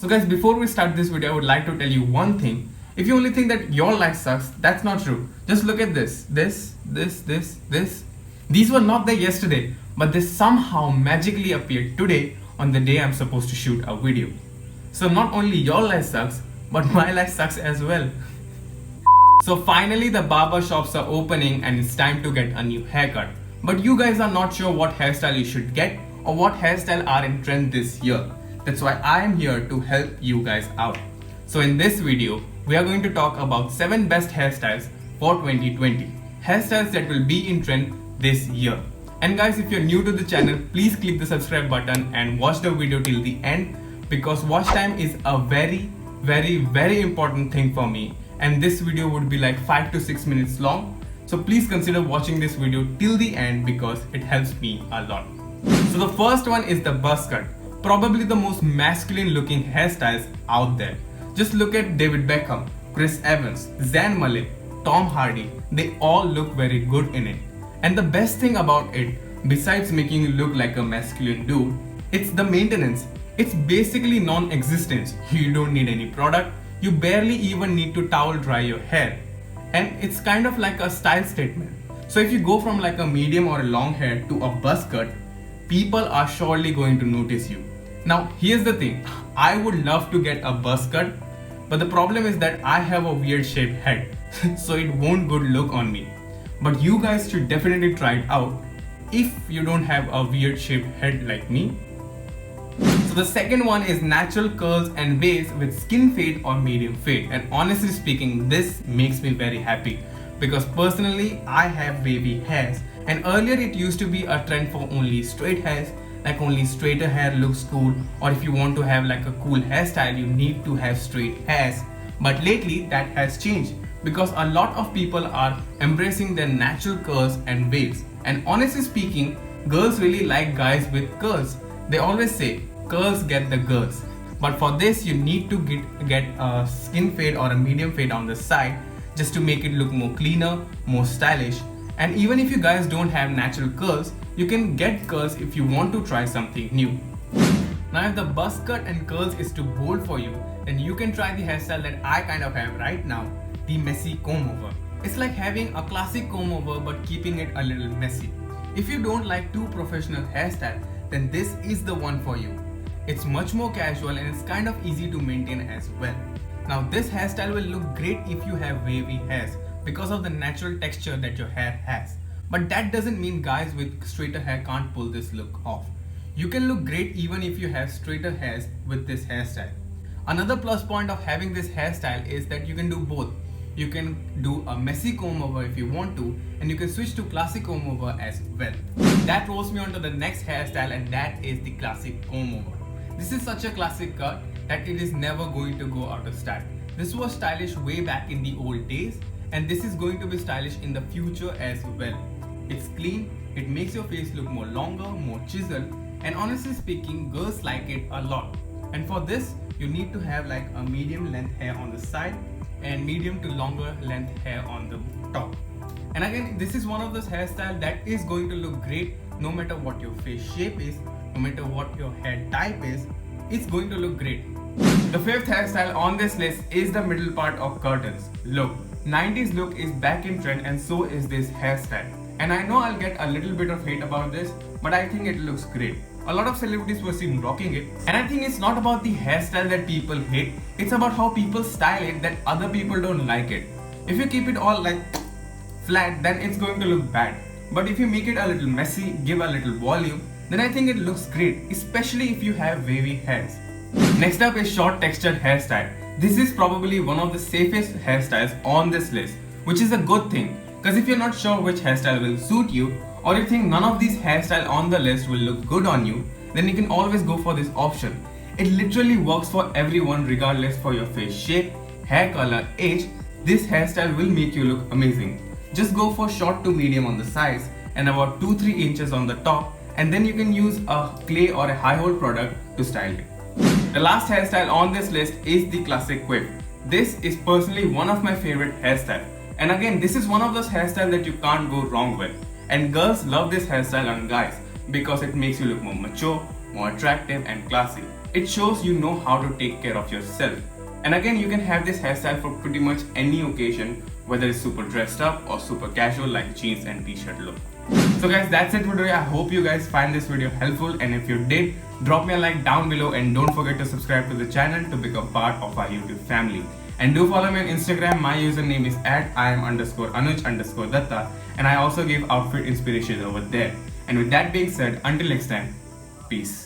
So guys, before we start this video, I would like to tell you one thing. If you only think that your life sucks, that's not true. Just look at this. This. These were not there yesterday, but they somehow magically appeared today on the day I'm supposed to shoot a video. So not only your life sucks, but my life sucks as well. So finally the barber shops are opening and it's time to get a new haircut. But you guys are not sure what hairstyle you should get or what hairstyle are in trend this year. That's why I am here to help you guys out. So in this video, we are going to talk about 7 best hairstyles for 2020. Hairstyles that will be in trend this year. And guys, if you're new to the channel, please click the subscribe button and watch the video till the end, because watch time is a very important thing for me. And this video would be like 5 to 6 minutes long. So please consider watching this video till the end because it helps me a lot. So the first one is the buzz cut. Probably the most masculine looking hairstyles out there. Just look at David Beckham, Chris Evans, Zayn Malik, Tom Hardy. They all look very good in it. And the best thing about it, besides making you look like a masculine dude, it's the maintenance. It's basically non-existent. You don't need any product. You barely even need to towel dry your hair. And it's kind of like a style statement. So if you go from like a medium or a long hair to a buzz cut, people are surely going to notice you. Now here's the thing, I would love to get a buzz cut, but the problem is that I have a weird shaped head, so it won't good look on me. But you guys should definitely try it out if you don't have a weird shaped head like me. So the second one is natural curls and waves with skin fade or medium fade. And honestly speaking, this makes me very happy because personally I have wavy hairs, and earlier it used to be a trend for only straight hairs, like only straighter hair looks cool, or if you want to have like a cool hairstyle you need to have straight hairs. But lately that has changed because a lot of people are embracing their natural curls and waves. And honestly speaking, girls really like guys with curls. They always say curls get the girls, but for this you need to get a skin fade or a medium fade on the side just to make it look more cleaner, more stylish. And even if you guys don't have natural curls, you can get curls if you want to try something new. Now if the buzz cut and curls is too bold for you, then you can try the hairstyle that I kind of have right now, the messy comb over. It's like having a classic comb over but keeping it a little messy. If you don't like too professional hairstyle, then this is the one for you. It's much more casual and it's kind of easy to maintain as well. Now this hairstyle will look great if you have wavy hairs because of the natural texture that your hair has. But that doesn't mean guys with straighter hair can't pull this look off. You can look great even if you have straighter hairs with this hairstyle. Another plus point of having this hairstyle is that you can do both. You can do a messy comb over if you want to, and you can switch to classic comb over as well. That rolls me on to the next hairstyle, and that is the classic comb over. This is such a classic cut that it is never going to go out of style. This was stylish way back in the old days, and this is going to be stylish in the future as well. It's clean, it makes your face look more longer, more chiseled, and honestly speaking, girls like it a lot. And for this, you need to have like a medium length hair on the side and medium to longer length hair on the top. And again, this is one of those hairstyles that is going to look great no matter what your face shape is, no matter what your hair type is, it's going to look great. The fifth hairstyle on this list is the middle part of curtains. Look, 90s look is back in trend and so is this hairstyle. And I know I'll get a little bit of hate about this, but I think it looks great. A lot of celebrities were seen rocking it, and I think it's not about the hairstyle that people hate, it's about how people style it that other people don't like it. If you keep it all like flat, then it's going to look bad. But if you make it a little messy, give a little volume, then I think it looks great, especially if you have wavy hairs. Next up is short textured hairstyle. This is probably one of the safest hairstyles on this list, which is a good thing, because if you're not sure which hairstyle will suit you, or you think none of these hairstyles on the list will look good on you, then you can always go for this option. It literally works for everyone regardless for your face shape, hair color, age. This hairstyle will make you look amazing. Just go for short to medium on the sides and about 2-3 inches on the top, and then you can use a clay or a high hold product to style it. The last hairstyle on this list is the classic whip. This is personally one of my favorite hairstyles. And again, this is one of those hairstyles that you can't go wrong with. And girls love this hairstyle on guys because it makes you look more mature, more attractive and classy. It shows you know how to take care of yourself. And again, you can have this hairstyle for pretty much any occasion, whether it's super dressed up or super casual like jeans and t-shirt look. So guys, that's it for today. I hope you guys find this video helpful, and if you did, drop me a like down below and don't forget to subscribe to the channel to become part of our YouTube family. And do follow me on Instagram. My username is @IAM_Anuj_Datta, and I also give outfit inspiration over there. And with that being said, until next time, peace.